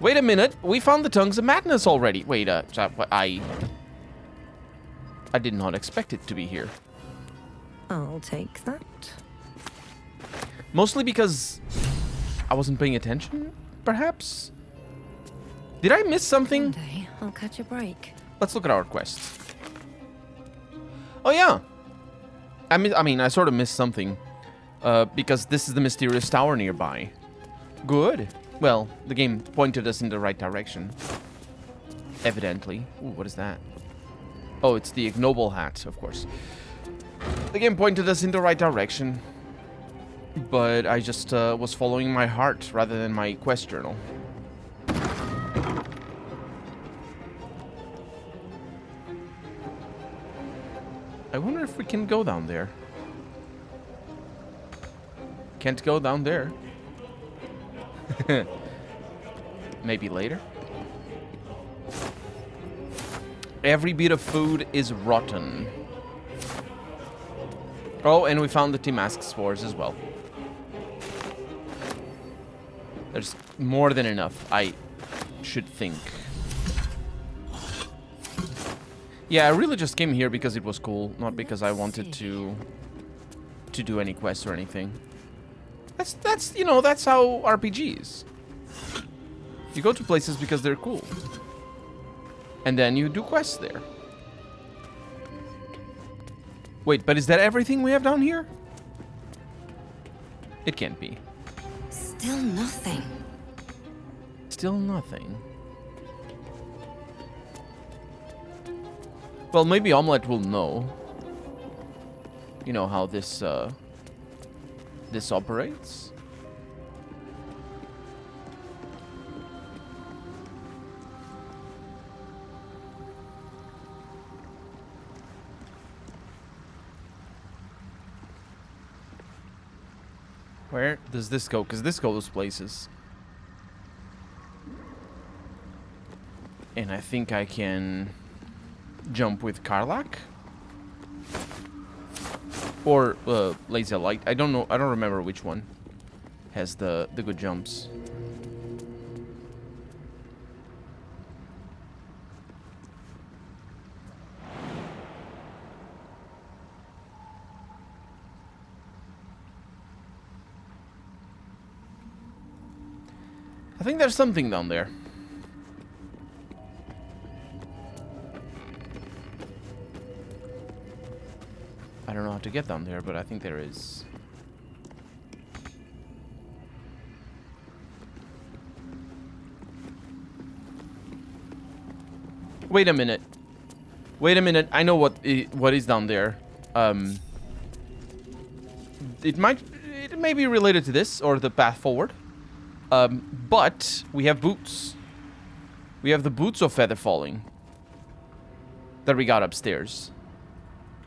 Wait a minute. We found the Tongues of Madness already. Wait, I did not expect it to be here. I'll take that. Mostly because I wasn't paying attention, perhaps? Did I miss something? One day, I'll catch a break. Let's look at our quests. Oh, yeah. I mean, I sort of missed something. Because this is the mysterious tower nearby. Good. Well, the game pointed us in the right direction. Evidently. Ooh, what is that? Oh, it's the ignoble hat, of course. The game pointed us in the right direction. But I just was following my heart rather than my quest journal. I wonder if we can go down there. Can't go down there. Maybe later. Every bit of food is rotten. Oh, and we found the Timask spores as well. There's more than enough, I should think. Yeah, I really just came here because it was cool, not because I wanted to do any quests or anything. That's you know, that's how RPGs. You go to places because they're cool. And then you do quests there. Wait, but is that everything we have down here? It can't be. Still nothing. Still nothing. Well, maybe Omelette will know. You know how this this operates. Where does this go? Because this goes places. And I think I can jump with Karlach? Or Lazy Light. I don't know. I don't remember which one has the good jumps. I think there's something down there. I don't know how to get down there, but I think there is. Wait a minute. Wait a minute. I know what is down there. It may be related to this or the path forward. But we have boots. We have the boots of feather falling that we got upstairs.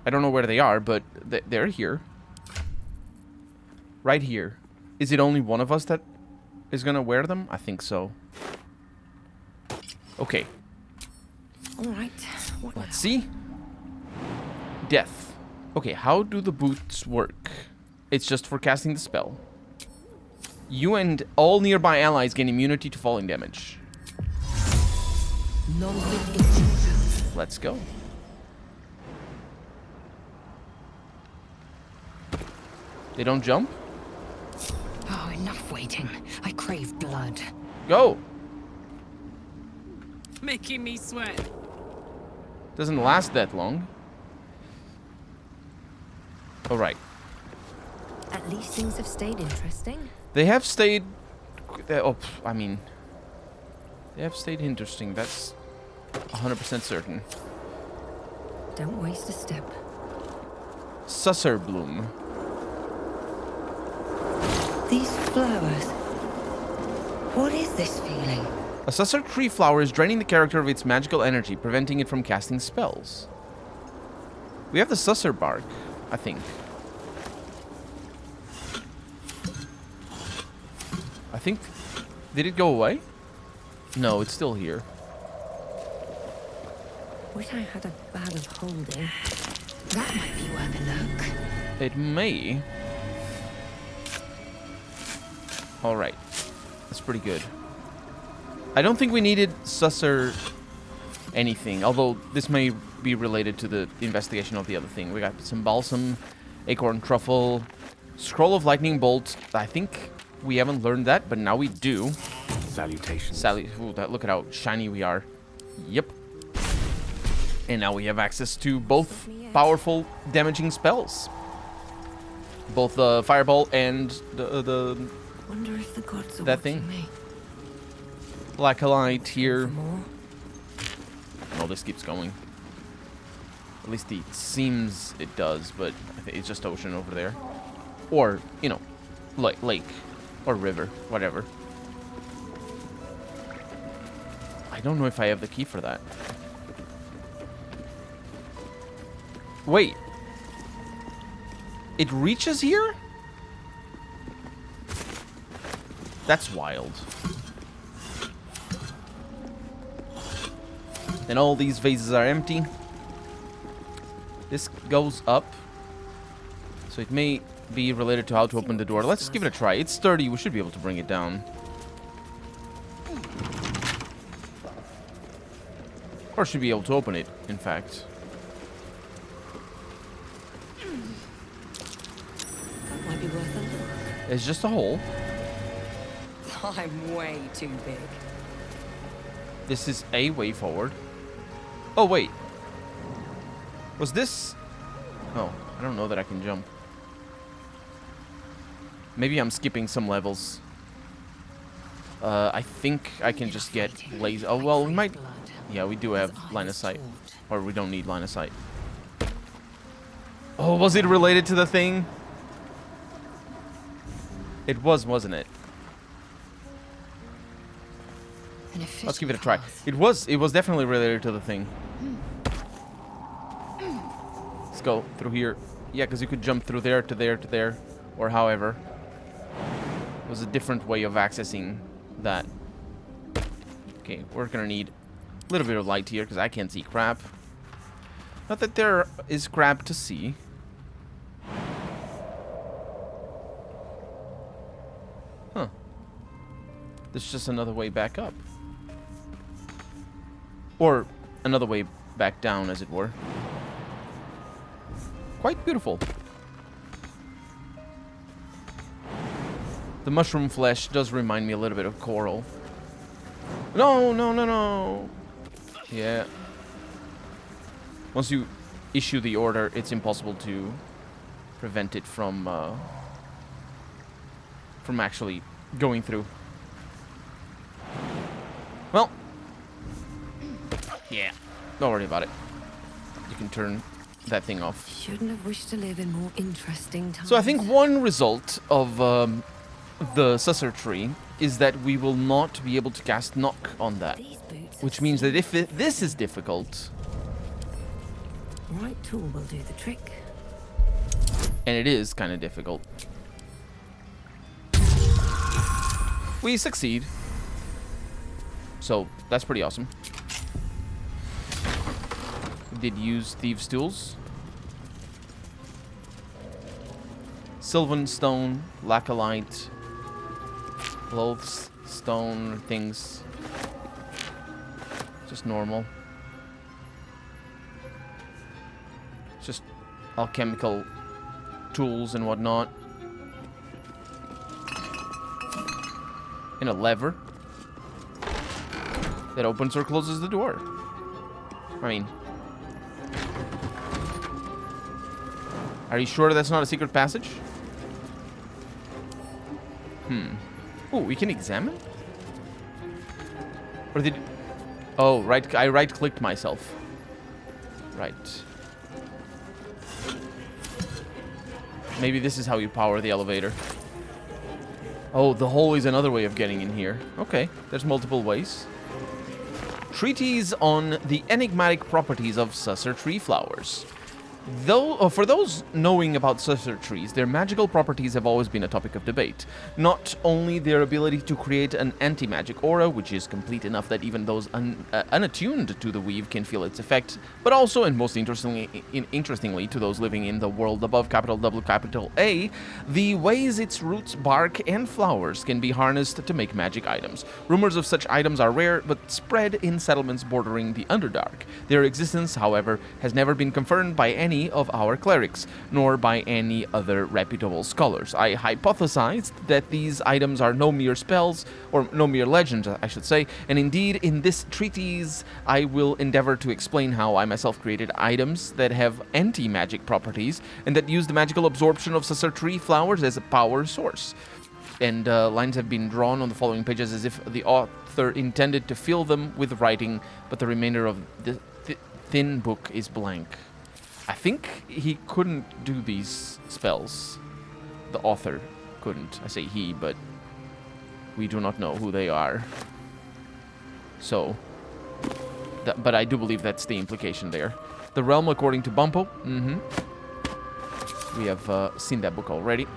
I don't know where they are, but they're here. Right here. Is it only one of us that is gonna wear them? I think so. Okay. All right. Let's see. Death. Okay, how do the boots work? It's just for casting the spell. You and all nearby allies gain immunity to falling damage. Let's go. They don't jump? Oh, enough waiting. I crave blood. Go! Making me sweat. Doesn't last that long. Alright. At least things have stayed interesting. They have stayed... Oh, I mean... They have stayed interesting. That's 100% certain. Don't waste a step. Susser Bloom. These flowers. What is this feeling? A Susser tree flower is draining the character of its magical energy, preventing it from casting spells. We have the Susser bark, I think. I think... Did it go away? No, it's still here. Wish I had a bag of holding. That might be worth a look. It may. Alright. That's pretty good. I don't think we needed Susser anything, although this may be related to the investigation of the other thing. We got some balsam, acorn truffle, scroll of lightning bolt. I think we haven't learned that, but now we do. Salutations. Ooh, look at how shiny we are. Yep. And now we have access to both powerful damaging spells. Both the fireball and the Wonder if the gods are that watching thing. me. Black light here. More? Oh, this keeps going. At least it seems it does, but I think it's just ocean over there. Or, you know, lake or river, whatever. I don't know if I have the key for that. Wait. It reaches here? That's wild. And all these vases are empty. This goes up. So it may be related to how to open the door. Let's give it a try. It's sturdy. We should be able to bring it down. Or should be able to open it, in fact. That might be worth a look. It's just a hole. I'm way too big. This is a way forward. Oh, wait. Was this... Oh, I don't know that I can jump. Maybe I'm skipping some levels. I think I can just get laser... Oh, well, we might... Yeah, we do have line of sight. Or we don't need line of sight. Oh, was it related to the thing? It was, wasn't it? Let's give it a try. It was definitely related to the thing. Let's go through here. Yeah, because you could jump through there to there to there. Or however. It was a different way of accessing that. Okay, we're going to need a little bit of light here because I can't see crap. Not that there is crap to see. Huh. This is just another way back up. Or another way back down, as it were. Quite beautiful. The mushroom flesh does remind me a little bit of coral. No, no, no, no. Yeah. Once you issue the order, it's impossible to prevent it from actually going through. Well. Yeah. Don't worry about it. You can turn that thing off. Shouldn't have wished to live in more interesting times. So I think one result of the Susser tree is that we will not be able to cast knock on that. These boots Which means that if this is difficult, right tool will do the trick. and it is kind of difficult, we succeed. So that's pretty awesome. We did use thieves' tools. Sylvan stone, laccolite, clothes, stone, things. Just normal. Just alchemical tools and whatnot. And a lever that opens or closes the door. I mean, are you sure that's not a secret passage? Oh, we can examine? Or did... Oh, right. I right-clicked myself. Right. Maybe this is how you power the elevator. Oh, the hole is another way of getting in here. Okay, there's multiple ways. Treatise on the enigmatic properties of Susser tree flowers. Though, for those knowing about successor trees, their magical properties have always been a topic of debate. Not only their ability to create an anti-magic aura, which is complete enough that even those unattuned to the weave can feel its effect, but also, and most interestingly to those living in the world above capital W capital A, the ways its roots, bark, and flowers can be harnessed to make magic items. Rumors of such items are rare, but spread in settlements bordering the Underdark. Their existence, however, has never been confirmed by any of our clerics, nor by any other reputable scholars. I hypothesized that these items are no mere spells, or no mere legends, I should say, and indeed, in this treatise, I will endeavor to explain how I myself created items that have anti-magic properties, and that use the magical absorption of successor tree flowers as a power source. And lines have been drawn on the following pages as if the author intended to fill them with writing, but the remainder of the thin book is blank. I think he couldn't do these spells. The author couldn't. I say he, but we do not know who they are. So, but I do believe that's the implication there. The Realm according to Bumpo. We have seen that book already.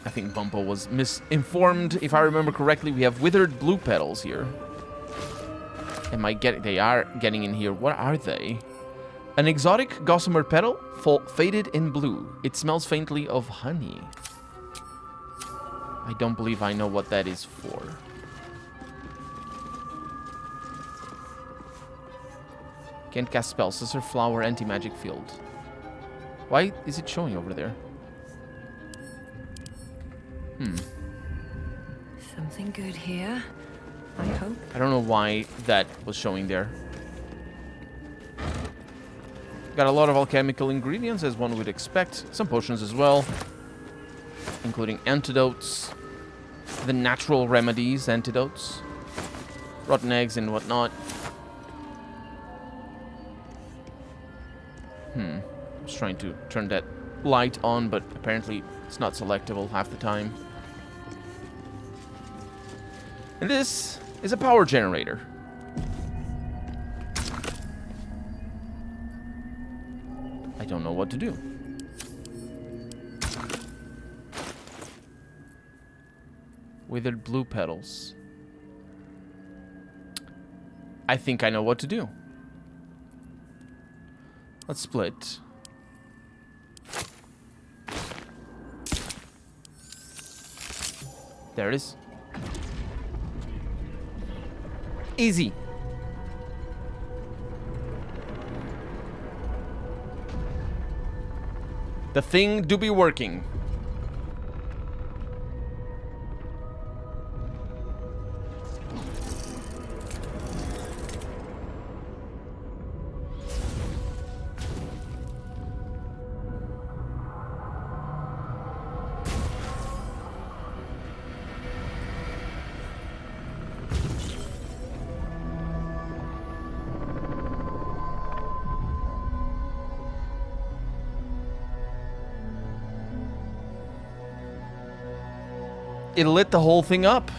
I think Bumpo was misinformed. If I remember correctly, we have withered blue petals here. They are getting in here. What are they? An exotic gossamer petal, faded in blue. It smells faintly of honey. I don't believe I know what that is for. Can't cast spells. Successor flower anti-magic field. Why is it showing over there? Something good here, I hope. I don't know why that was showing there. Got a lot of alchemical ingredients, as one would expect. Some potions as well, including antidotes, the natural remedies, antidotes, rotten eggs and whatnot. Just trying to turn that light on, but apparently it's not selectable half the time. And this is a power generator. I don't know what to do. Withered blue petals. I think I know what to do. Let's split. There it is. Easy. The thing do be working. It lit the whole thing up.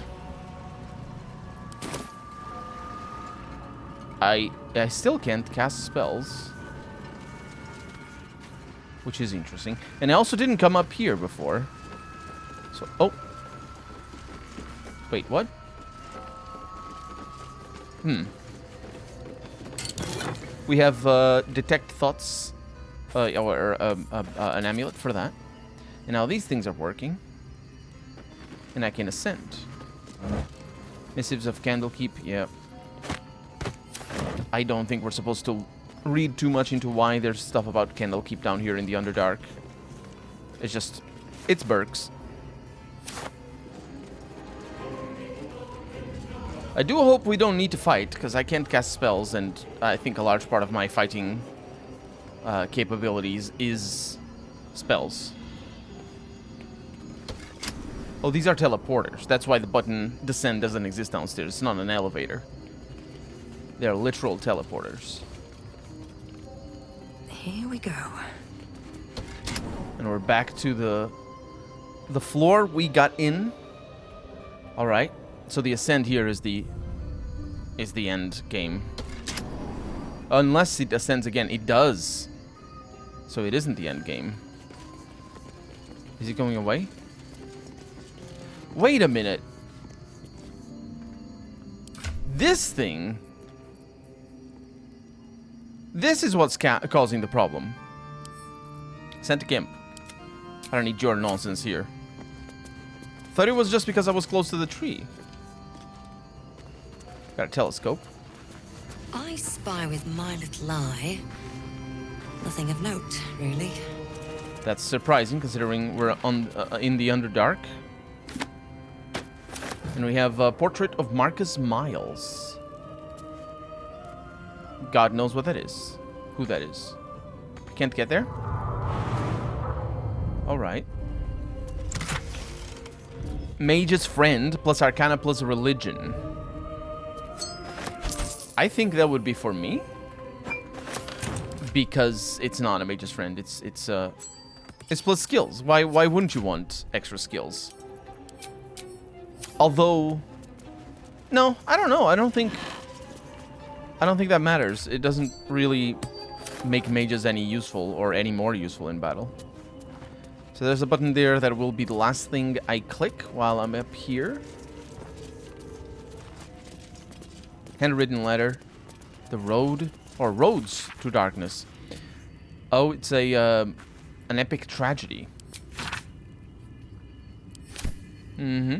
I still can't cast spells, which is interesting. And I also didn't come up here before. So, oh. Wait, what? We have detect thoughts, or an amulet for that. And now these things are working. And I can ascend. Missives of Candlekeep, yeah. I don't think we're supposed to read too much into why there's stuff about Candlekeep down here in the Underdark. It's just, it's Berks. I do hope we don't need to fight, because I can't cast spells, and I think a large part of my fighting capabilities is spells. Oh, these are teleporters. That's why the button descend doesn't exist downstairs. It's not an elevator. They're literal teleporters. Here we go. And we're back to the floor we got in. All right. So the ascend here is the end game. Unless it ascends again. It does. So it isn't the end game. Is it going away? Wait a minute. This thing... This is what's causing the problem. Sent a Gimp. I don't need your nonsense here. Thought it was just because I was close to the tree. Got a telescope. I spy with my little eye. Nothing of note, really. That's surprising, considering we're on in the Underdark. And we have a portrait of Marcus Miles. God knows what that is. Who that is. Can't get there? Alright. Mage's Friend plus Arcana plus Religion. I think that would be for me. Because it's not a Mage's Friend. It's plus skills. Why wouldn't you want extra skills? Although... No, I don't know. I don't think that matters. It doesn't really make mages any useful or any more useful in battle. So there's a button there that will be the last thing I click while I'm up here. Handwritten letter. The road, or roads to darkness. Oh, it's a an epic tragedy. Mm-hmm.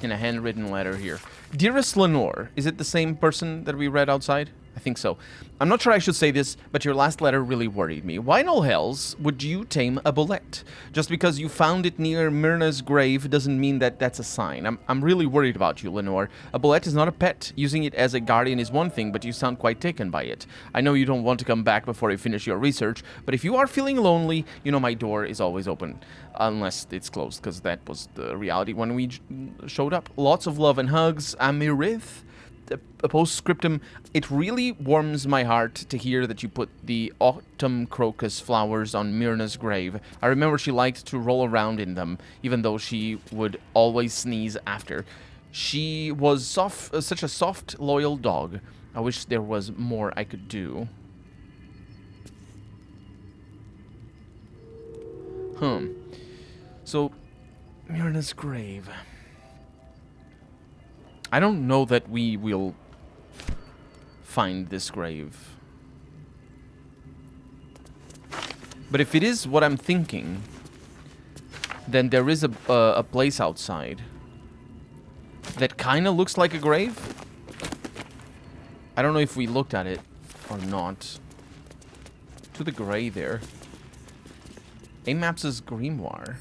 In a handwritten letter here. Dearest Lenore, is it the same person that we read outside? I think so. I'm not sure I should say this, but your last letter really worried me. Why in all hells would you tame a bullet? Just because you found it near Myrna's grave doesn't mean that that's a sign. I'm really worried about you, Lenore. A bullet is not a pet. Using it as a guardian is one thing, but you sound quite taken by it. I know you don't want to come back before you finish your research, but if you are feeling lonely, you know my door is always open. Unless it's closed, because that was the reality when we showed up. Lots of love and hugs, Amirith. A postscriptum, it really warms my heart to hear that you put the autumn crocus flowers on Myrna's grave. I remember she liked to roll around in them, even though she would always sneeze after. She was such a soft, loyal dog. I wish there was more I could do. So, Myrna's grave. I don't know that we will find this grave. But if it is what I'm thinking, then there is a place outside that kind of looks like a grave. I don't know if we looked at it or not. To the gray there. Amaps' grimoire.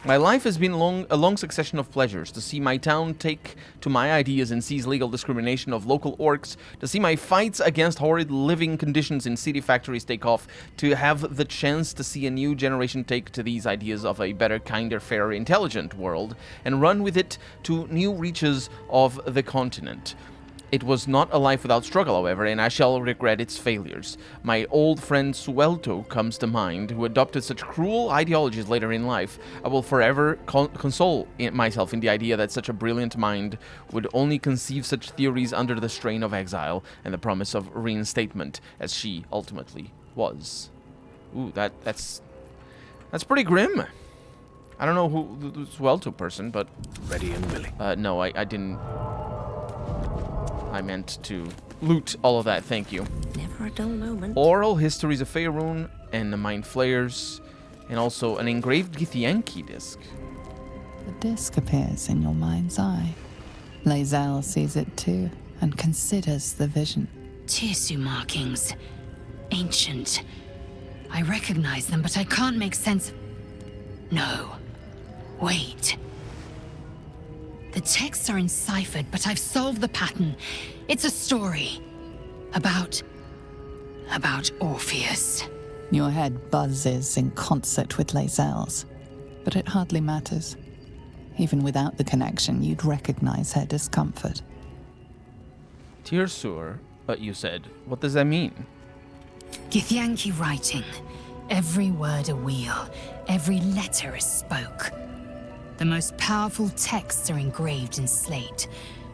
My life has been a long succession of pleasures. To see my town take to my ideas and seize legal discrimination of local orcs. To see my fights against horrid living conditions in city factories take off. To have the chance to see a new generation take to these ideas of a better, kinder, fairer, intelligent world. And run with it to new reaches of the continent. It was not a life without struggle, however, and I shall regret its failures. My old friend Suelto comes to mind, who adopted such cruel ideologies later in life. I will forever console myself in the idea that such a brilliant mind would only conceive such theories under the strain of exile and the promise of reinstatement, as she ultimately was. Ooh, that's pretty grim. I don't know who the Suelto person, but... Ready and willing. No, I didn't... I meant to loot all of that, thank you. Never a dull moment. Oral histories of Faerun and the Mind Flayers, and also an engraved Githyanki disc. The disc appears in your mind's eye. Lae'zel sees it too, and considers the vision. Tirsu markings. Ancient. I recognize them, but I can't make sense of... No. Wait. The texts are enciphered, but I've solved the pattern. It's a story. About Orpheus. Your head buzzes in concert with Lae'zel's, but it hardly matters. Even without the connection, you'd recognize her discomfort. Tirsur, you said. What does that mean? Githyanki writing. Every word a wheel. Every letter a spoke. The most powerful texts are engraved in slate.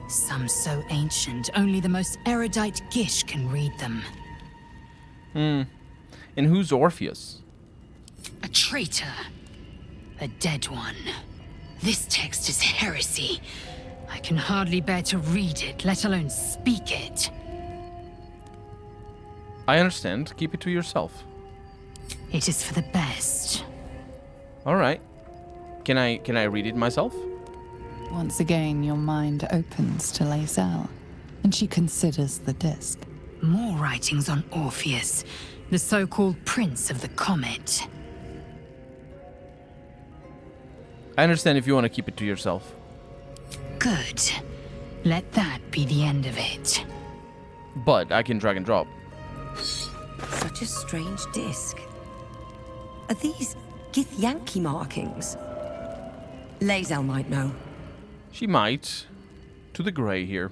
Some so ancient, only the most erudite Gish can read them. And who's Orpheus? A traitor. A dead one. This text is heresy. I can hardly bear to read it, let alone speak it. I understand. Keep it to yourself. It is for the best. All right. Can I read it myself? Once again, your mind opens to Lae'zel, and she considers the disc. More writings on Orpheus, the so-called Prince of the Comet. I understand if you want to keep it to yourself. Good. Let that be the end of it. But I can drag and drop. Such a strange disc. Are these Githyanki markings? Lae'zel might know. She might. To the grey here.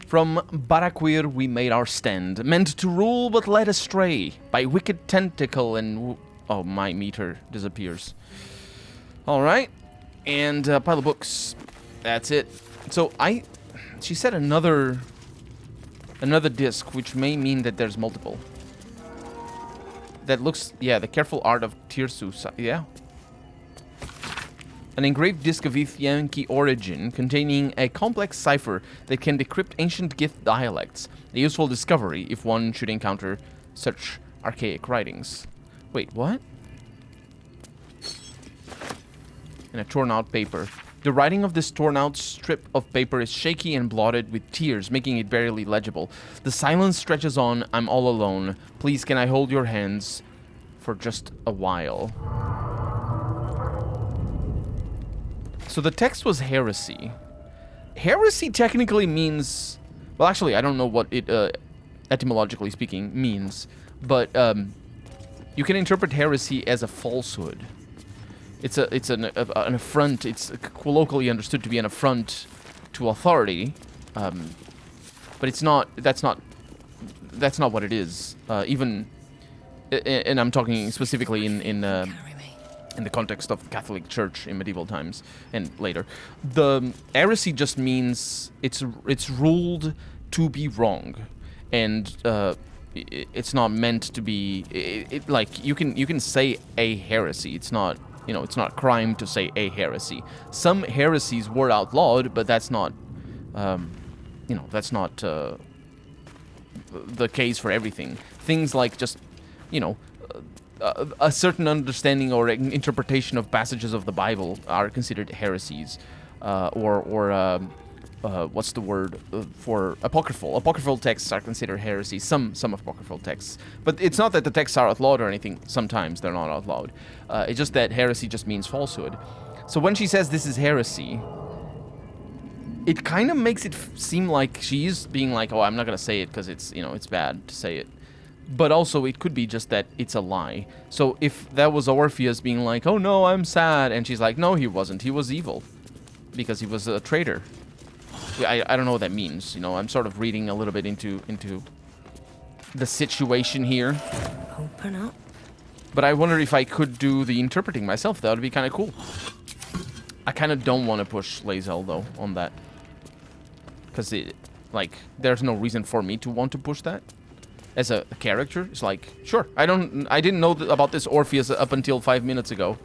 From Baraquir we made our stand, meant to rule but led astray by wicked tentacle and... oh, my meter disappears. Alright. And a pile of books. That's it. So she said another disc, which may mean that there's multiple. That looks, yeah, the careful art of Tirsu, yeah. An engraved disc of Githyanki origin containing a complex cipher that can decrypt ancient Gith dialects. A useful discovery if one should encounter such archaic writings. Wait, what? In a torn out paper. The writing of this torn out strip of paper is shaky and blotted with tears, making it barely legible. The silence stretches on. I'm all alone. Please, can I hold your hands for just a while? So the text was heresy. Heresy technically means... well, actually, I don't know what it, etymologically speaking, means. But you can interpret heresy as a falsehood. It's an affront. It's colloquially understood to be an affront to authority, but it's not. That's not what it is. Even, and I'm talking specifically in the context of the Catholic Church in medieval times and later. The heresy just means it's ruled to be wrong, and it's not meant to be. Like you can say a heresy. It's not. You know, it's not crime to say a heresy. Some heresies were outlawed, but that's not, you know, that's not the case for everything. Things like just, you know, a certain understanding or interpretation of passages of the Bible are considered heresies, or what's the word for apocryphal? Apocryphal texts are considered heresies. Some apocryphal texts, but it's not that the texts are outlawed or anything. Sometimes they're not outlawed. It's just that heresy just means falsehood. So when she says this is heresy, it kind of makes it seem like she's being like, oh, I'm not gonna say it because it's, you know, it's bad to say it. But also it could be just that it's a lie. So if that was Orpheus being like, oh no, I'm sad, and she's like, no, he wasn't. He was evil because he was a traitor. I don't know what that means, you know. I'm sort of reading a little bit into the situation here. Open up. But I wonder if I could do the interpreting myself. That would be kind of cool. I kind of don't want to push Lae'zel though on that, because there's no reason for me to want to push that as a character. It's like, sure, I didn't know about this Orpheus up until 5 minutes ago,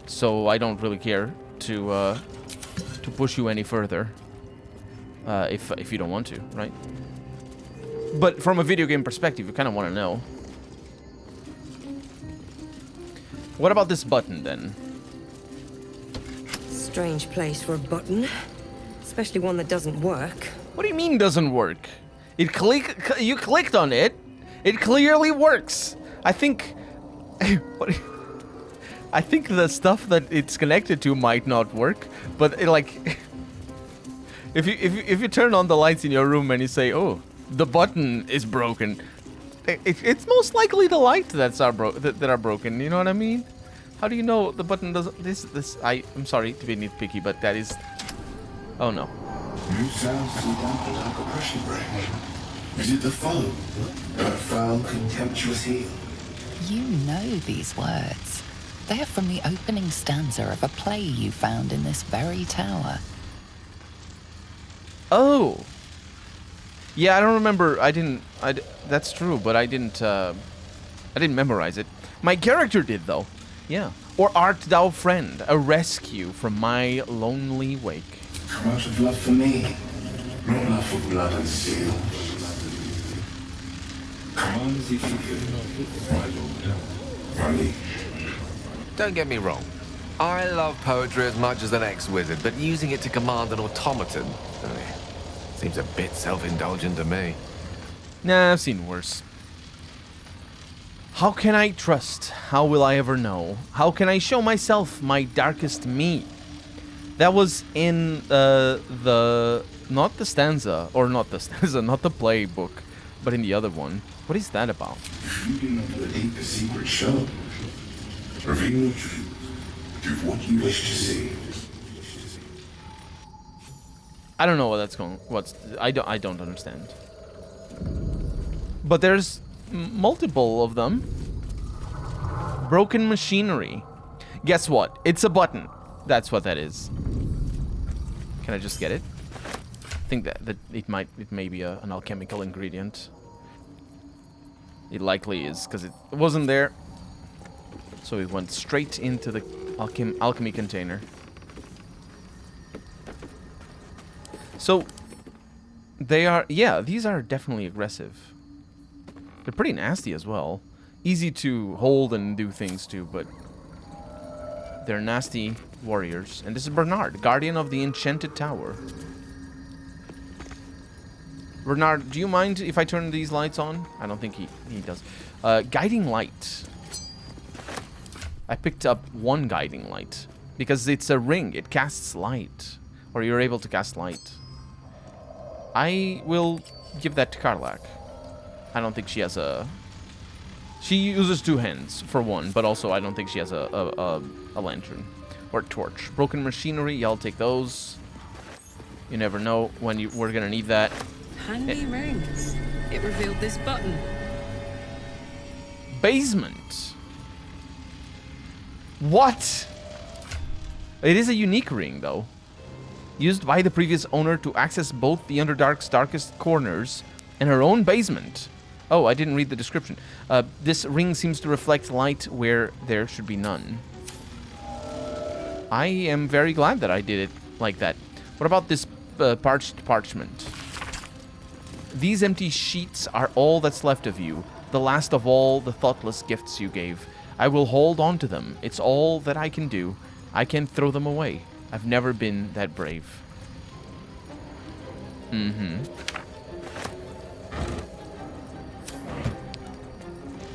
so I don't really care to push you any further. If you don't want to, right? But from a video game perspective, you kind of want to know. What about this button, then? Strange place for a button. Especially one that doesn't work. What do you mean doesn't work? You clicked on it. It clearly works. I think... I think the stuff that it's connected to might not work, but if you turn on the lights in your room and you say, "Oh, the button is broken," it's most likely the lights that are broken. You know what I mean? How do you know the button doesn't? I'm sorry to be nitpicky, but that is. Oh no. You sound so dampened like a pressure break. Is it the foam? That foul, contemptuous heel? You know these words. They're from the opening stanza of a play you found in this very tower. Oh. Yeah, I don't remember. That's true, but I didn't memorize it. My character did, though. Yeah. Or art thou friend, a rescue from my lonely wake. Come out of love for me, not love for blood and steel. Come on as if you feel, my lord, my liege. Don't get me wrong. I love poetry as much as the next wizard, but using it to command an automaton seems a bit self-indulgent to me. Nah, I've seen worse. How can I trust? How will I ever know? How can I show myself my darkest me? That was in not the stanza, or not the stanza, not the playbook, but in the other one. What is that about? If you do not believe the secret show, reveal the truth. Do what you wish to see. I don't know what that's going. I don't understand. But there's multiple of them. Broken machinery. Guess what? It's a button. That's what that is. Can I just get it? I think that it may be an alchemical ingredient. It likely is, because it wasn't there. So it went straight into the alchemy container. So they are, yeah, these are definitely aggressive. They're pretty nasty as well. Easy to hold and do things to, but they're nasty warriors. And this is Bernard, guardian of the enchanted tower. Bernard, do you mind if I turn these lights on? I don't think he does. Guiding light. I picked up one guiding light because it's a ring. It casts light, or you're able to cast light. I will give that to Karlach. I don't think she has a... She uses two hands for one, but also I don't think she has a lantern or torch. Broken machinery, y'all take those. You never know when we're gonna need that. Handy ring. It revealed this button. Basement. What? It is a unique ring, though. Used by the previous owner to access both the Underdark's darkest corners and her own basement. Oh, I didn't read the description. This ring seems to reflect light where there should be none. I am very glad that I did it like that. What about this parched parchment? These empty sheets are all that's left of you, the last of all the thoughtless gifts you gave. I will hold on to them. It's all that I can do. I can't throw them away. I've never been that brave.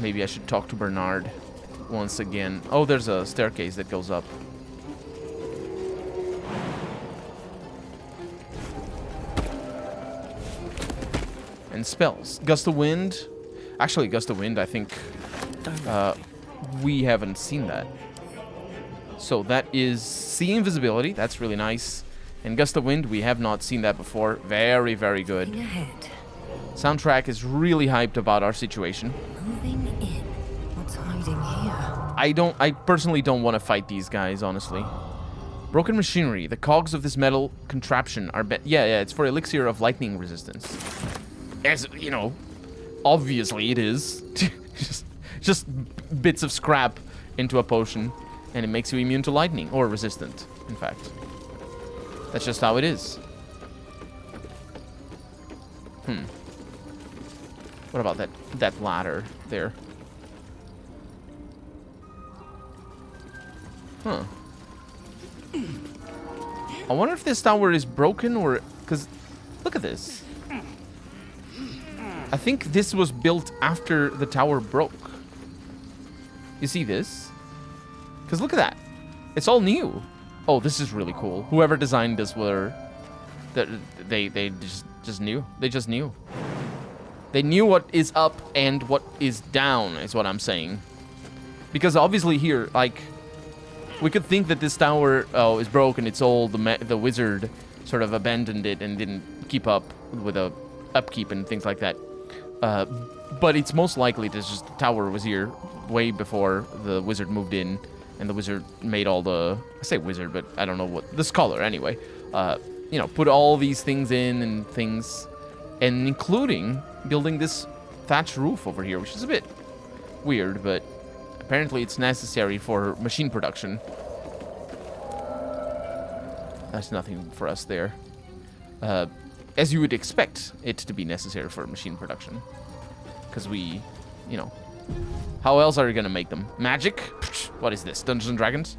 Maybe I should talk to Bernard once again. Oh, there's a staircase that goes up. And spells. Gust of Wind. Actually, Gust of Wind, I think we haven't seen that. So that is See Invisibility. That's really nice. And Gust of Wind, we have not seen that before. Very, very good. Ahead. Soundtrack is really hyped about our situation. Moving in. What's hiding here? I personally don't want to fight these guys, honestly. Broken machinery. The cogs of this metal contraption are yeah, it's for elixir of lightning resistance. As, you know, obviously it is. just bits of scrap into a potion, and it makes you immune to lightning, or resistant, in fact. That's just how it is. What about that ladder there? Huh. I wonder if this tower is broken or... Because, look at this. I think this was built after the tower broke. You see this? Because look at that. It's all new. Oh, this is really cool. Whoever designed this they just knew. They just knew. They knew what is up and what is down, is what I'm saying. Because obviously here, like, we could think that this tower is broken, it's old, the wizard sort of abandoned it and didn't keep up with the upkeep and things like that. But it's most likely that just the tower was here way before the wizard moved in And the wizard made all the... I say wizard, but I don't know what... The scholar, anyway. You know, put all these things in and things... And including building this thatch roof over here, which is a bit weird, but apparently it's necessary for machine production. That's nothing for us there. As you would expect it to be necessary for machine production. Because we, you know... How else are you going to make them? Magic? What is this? Dungeons and Dragons?